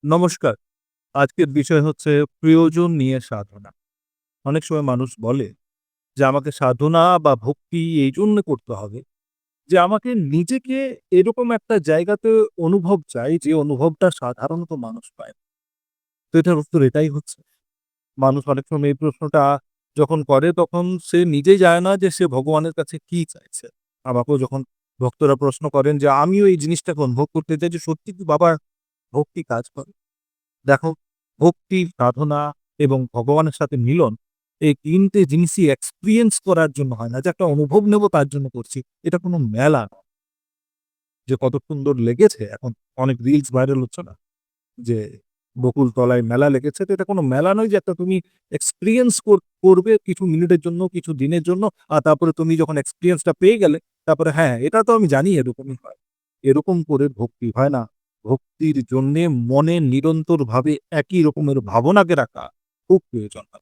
নমস্কার। আজকের বিষয় হচ্ছে প্রিয়জন নিয়ে সাধনা। অনেক সময় মানুষ বলে যে, আমাকে সাধনা বা ভক্তি এইজন্য করতে হবে যে, আমাকে নিজেকে এরকম একটা জায়গাতে অনুভব চাই, যে অনুভবটা সাধারণত মানুষ পায় না। তো এটার উত্তর এটাই হচ্ছে। মানুষ অনেক সময় এই প্রশ্নটা যখন করে, তখন সে নিজেই জানে না যে সে ভগবানের কাছে কি চাইছে। আমাকেও যখন ভক্তরা প্রশ্ন করেন যে, আমিও এই জিনিসটাকে অনুভব করতে চাই যে, সত্যি কি বাবার ভক্তি কাজ করে? দেখো, ভক্তি, সাধনা এবং ভগবানের সাথে মিলন, এই ৩ টে জিনিসই এক্সপেরিয়েন্স করার জন্য হয় না, যে একটা অনুভব নেব তার জন্য করছি। এটা কোনো মেলা নয়। যে কত সুন্দর লেগেছে, এখন অনেক রিলস ভাইরাল হচ্ছে না? যে বকুলতলায় মেলা লেগেছে। তো এটা কোনো মেলা নয় যে একটা তুমি এক্সপেরিয়েন্স করবে কিছু মিনিটের জন্য, কিছু দিনের জন্য। আর তারপরে তুমি যখন এক্সপেরিয়েন্সটা পেয়ে গেলে, তারপরে হ্যাঁ, এটা তো আমি জানি এরকমই হয়। এরকম করে ভক্তি হয় না। ভক্তির জন্যে মনে নিরন্তরভাবে একই রকমের ভাবনাকে রাখা খুব প্রয়োজন হয়।